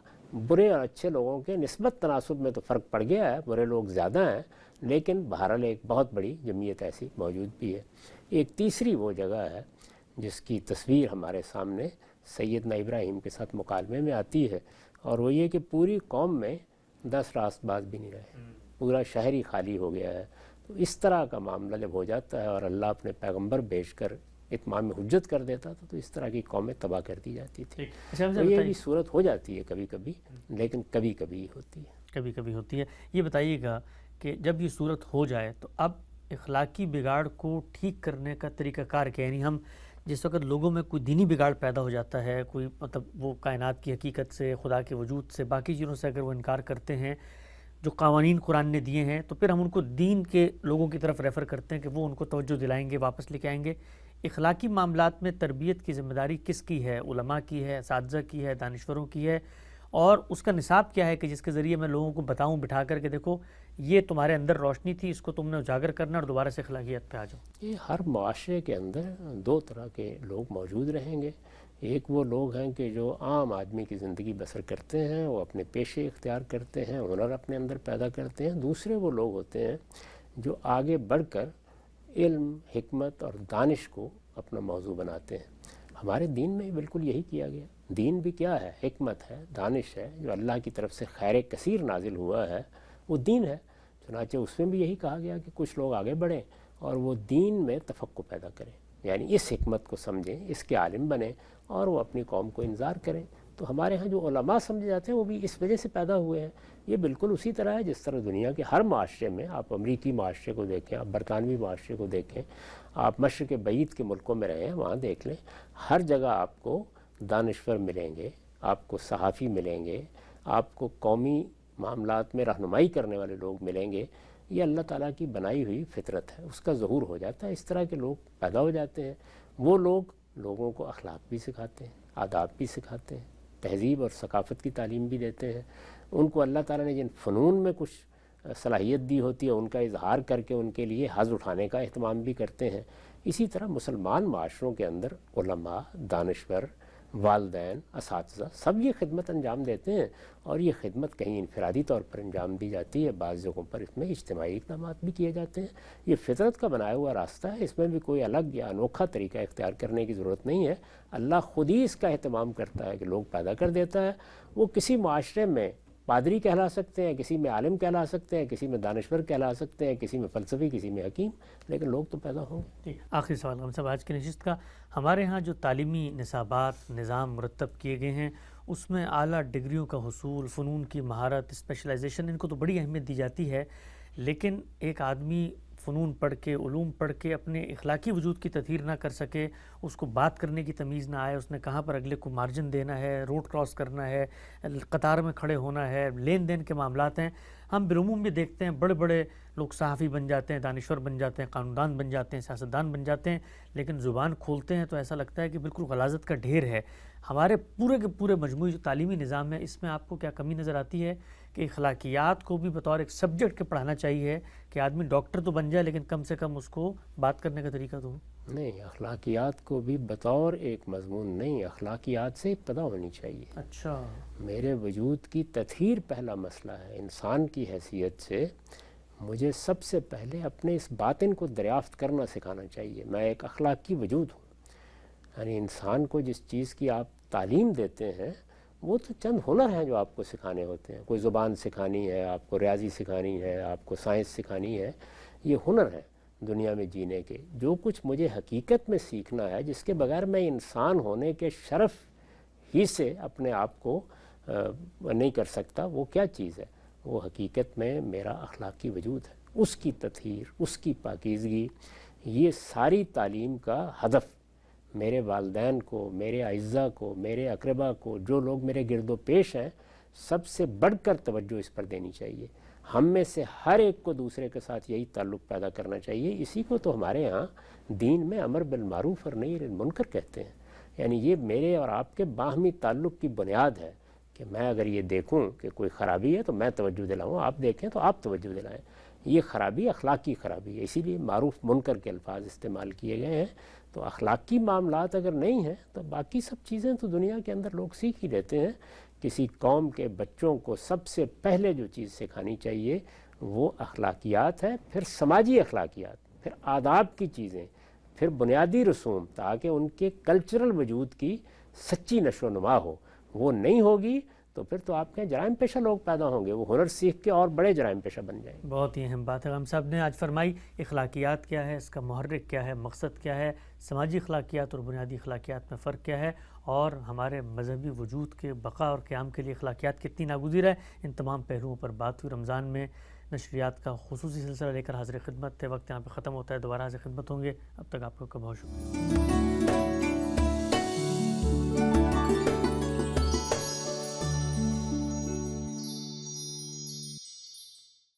برے اور اچھے لوگوں کے نسبت تناسب میں تو فرق پڑ گیا ہے، برے لوگ زیادہ ہیں، لیکن بہرحال ایک بہت بڑی جمعیت ایسی موجود بھی ہے۔ ایک تیسری وہ جگہ ہے جس کی تصویر ہمارے سامنے سیدنا ابراہیم کے ساتھ مکالمے میں آتی ہے، اور وہ یہ کہ پوری قوم میں 10 راست باز بھی نہیں رہے، پورا شہر ہی خالی ہو گیا ہے۔ تو اس طرح کا معاملہ جب ہو جاتا ہے اور اللہ اپنے پیغمبر بھیج کر اتمام حجت کر دیتا تھا، تو اس طرح کی قومیں تباہ کر دی جاتی تھی۔ تو یہ بھی صورت ہو جاتی ہے کبھی کبھی، لیکن کبھی کبھی ہوتی ہے، کبھی کبھی ہوتی ہے۔ یہ بتائیے گا کہ جب یہ صورت ہو جائے تو اب اخلاقی بگاڑ کو ٹھیک کرنے کا طریقہ کار کیا؟ یعنی ہم جس وقت لوگوں میں کوئی دینی بگاڑ پیدا ہو جاتا ہے، کوئی مطلب وہ کائنات کی حقیقت سے، خدا کے وجود سے، باقی چیزوں سے اگر وہ انکار کرتے ہیں، جو قوانین قرآن نے دیے ہیں، تو پھر ہم ان کو دین کے لوگوں کی طرف ریفر کرتے ہیں کہ وہ ان کو توجہ دلائیں گے، واپس لے کے آئیں گے۔ اخلاقی معاملات میں تربیت کی ذمہ داری کس کی ہے؟ علماء کی ہے، اساتذہ کی ہے، دانشوروں کی ہے؟ اور اس کا نصاب کیا ہے کہ جس کے ذریعے میں لوگوں کو بتاؤں بٹھا کر کہ دیکھو یہ تمہارے اندر روشنی تھی، اس کو تم نے اجاگر کرنا اور دوبارہ سے اخلاقیات پہ آ جاؤ؟ یہ ہر معاشرے کے اندر دو طرح کے لوگ موجود رہیں گے۔ ایک وہ لوگ ہیں کہ جو عام آدمی کی زندگی بسر کرتے ہیں، وہ اپنے پیشے اختیار کرتے ہیں، ہنر اپنے اندر پیدا کرتے ہیں۔ دوسرے وہ لوگ ہوتے ہیں جو آگے بڑھ کر علم، حکمت اور دانش کو اپنا موضوع بناتے ہیں۔ ہمارے دین میں بالکل یہی کیا گیا۔ دین بھی کیا ہے؟ حکمت ہے، دانش ہے، جو اللہ کی طرف سے خیر کثیر نازل ہوا ہے، وہ دین ہے۔ چنانچہ اس میں بھی یہی کہا گیا کہ کچھ لوگ آگے بڑھیں اور وہ دین میں تفقہ پیدا کریں، یعنی اس حکمت کو سمجھیں، اس کے عالم بنیں، اور وہ اپنی قوم کو انذار کریں۔ تو ہمارے ہاں جو علماء سمجھے جاتے ہیں وہ بھی اس وجہ سے پیدا ہوئے ہیں۔ یہ بالکل اسی طرح ہے جس طرح دنیا کے ہر معاشرے میں، آپ امریکی معاشرے کو دیکھیں، آپ برطانوی معاشرے کو دیکھیں، آپ مشرق بعید کے ملکوں میں رہیں، وہاں دیکھ لیں، ہر جگہ آپ کو دانشور ملیں گے، آپ کو صحافی ملیں گے، آپ کو قومی معاملات میں رہنمائی کرنے والے لوگ ملیں گے۔ یہ اللہ تعالیٰ کی بنائی ہوئی فطرت ہے، اس کا ظہور ہو جاتا ہے، اس طرح کے لوگ پیدا ہو جاتے ہیں۔ وہ لوگ لوگوں کو اخلاق بھی سکھاتے ہیں، آداب بھی سکھاتے ہیں، تہذیب اور ثقافت کی تعلیم بھی دیتے ہیں۔ ان کو اللہ تعالیٰ نے جن فنون میں کچھ صلاحیت دی ہوتی ہے ان کا اظہار کر کے ان کے لیے حظ اٹھانے کا اہتمام بھی کرتے ہیں۔ اسی طرح مسلمان معاشروں کے اندر علماء، دانشور، والدین، اساتذہ سب یہ خدمت انجام دیتے ہیں، اور یہ خدمت کہیں انفرادی طور پر انجام دی جاتی ہے، بعض جگہوں پر اس میں اجتماعی اقدامات بھی کیے جاتے ہیں۔ یہ فطرت کا بنایا ہوا راستہ ہے، اس میں بھی کوئی الگ یا انوکھا طریقہ اختیار کرنے کی ضرورت نہیں ہے۔ اللہ خود ہی اس کا اہتمام کرتا ہے کہ لوگ پیدا کر دیتا ہے۔ وہ کسی معاشرے میں پادری کہلا سکتے ہیں، کسی میں عالم کہلا سکتے ہیں، کسی میں دانشور کہلا سکتے ہیں، کسی میں فلسفی، کسی میں حکیم، لیکن لوگ تو پیدا ہوں گے۔ آخری سوال ہم سب آج کی نشست کا، ہمارے ہاں جو تعلیمی نصابات نظام مرتب کیے گئے ہیں اس میں اعلیٰ ڈگریوں کا حصول، فنون کی مہارت، اسپیشلائزیشن، ان کو تو بڑی اہمیت دی جاتی ہے، لیکن ایک آدمی فنون پڑھ کے، علوم پڑھ کے اپنے اخلاقی وجود کی تطہیر نہ کر سکے، اس کو بات کرنے کی تمیز نہ آئے، اس نے کہاں پر اگلے کو مارجن دینا ہے، روڈ کراس کرنا ہے، قطار میں کھڑے ہونا ہے، لین دین کے معاملات ہیں، ہم بالعموم بھی دیکھتے ہیں بڑے بڑے لوگ صحافی بن جاتے ہیں، دانشور بن جاتے ہیں، قانون بن جاتے ہیں، سیاستدان بن جاتے ہیں، لیکن زبان کھولتے ہیں تو ایسا لگتا ہے کہ بالکل غلاظت کا ڈھیر ہے۔ ہمارے پورے کے پورے مجموعی جو تعلیمی نظام ہے اس میں آپ کو کیا کمی نظر آتی ہے کہ اخلاقیات کو بھی بطور ایک سبجیکٹ کے پڑھانا چاہیے کہ آدمی ڈاکٹر تو بن جائے لیکن کم سے کم اس کو بات کرنے کا طریقہ تو ہو؟ نہیں، اخلاقیات کو بھی بطور ایک مضمون نہیں، اخلاقیات سے ابتدا ہونی چاہیے۔ اچھا، میرے وجود کی تطہیر پہلا مسئلہ ہے۔ انسان کی حیثیت سے مجھے سب سے پہلے اپنے اس باطن کو دریافت کرنا سکھانا چاہیے۔ میں ایک اخلاقی وجود ہوں، یعنی انسان کو جس چیز کی آپ تعلیم دیتے ہیں وہ تو چند ہنر ہیں جو آپ کو سکھانے ہوتے ہیں۔ کوئی زبان سکھانی ہے، آپ کو ریاضی سکھانی ہے، آپ کو سائنس سکھانی ہے، یہ ہنر ہے دنیا میں جینے کے۔ جو کچھ مجھے حقیقت میں سیکھنا ہے، جس کے بغیر میں انسان ہونے کے شرف ہی سے اپنے آپ کو نہیں کر سکتا، وہ کیا چیز ہے؟ وہ حقیقت میں میرا اخلاقی وجود ہے، اس کی تطہیر، اس کی پاکیزگی۔ یہ ساری تعلیم کا ہدف میرے والدین کو، میرے اعزاء کو، میرے اقربا کو، جو لوگ میرے گرد و پیش ہیں، سب سے بڑھ کر توجہ اس پر دینی چاہیے۔ ہم میں سے ہر ایک کو دوسرے کے ساتھ یہی تعلق پیدا کرنا چاہیے۔ اسی کو تو ہمارے ہاں دین میں امر بالمعروف اور نہی عن المنکر کہتے ہیں۔ یعنی یہ میرے اور آپ کے باہمی تعلق کی بنیاد ہے کہ میں اگر یہ دیکھوں کہ کوئی خرابی ہے تو میں توجہ دلاؤں، آپ دیکھیں تو آپ توجہ دلائیں۔ یہ خرابی اخلاقی خرابی ہے، اسی لیے معروف منکر کے الفاظ استعمال کیے گئے ہیں۔ تو اخلاقی معاملات اگر نہیں ہیں تو باقی سب چیزیں تو دنیا کے اندر لوگ سیکھ ہی لیتے ہیں۔ کسی قوم کے بچوں کو سب سے پہلے جو چیز سکھانی چاہیے وہ اخلاقیات ہے، پھر سماجی اخلاقیات، پھر آداب کی چیزیں، پھر بنیادی رسوم، تاکہ ان کے کلچرل وجود کی سچی نشو و نما ہو۔ وہ نہیں ہوگی تو پھر تو آپ کے جرائم پیشہ لوگ پیدا ہوں گے، وہ ہنر سیکھ کے اور بڑے جرائم پیشہ بن جائیں گے۔ بہت ہی اہم بات ہے ہم صاحب نے آج فرمائی۔ اخلاقیات کیا ہے، اس کا محرک کیا ہے، مقصد کیا ہے، سماجی اخلاقیات اور بنیادی اخلاقیات میں فرق کیا ہے، اور ہمارے مذہبی وجود کے بقا اور قیام کے لیے اخلاقیات کتنی ناگزیر ہے، ان تمام پہلوؤں پر بات ہوئی۔ رمضان میں نشریات کا خصوصی سلسلہ لے کر حاضر خدمت ہے، وقت یہاں پہ ختم ہوتا ہے، دوبارہ حاضر خدمت ہوں گے، اب تک آپ کو بہت شکریہ۔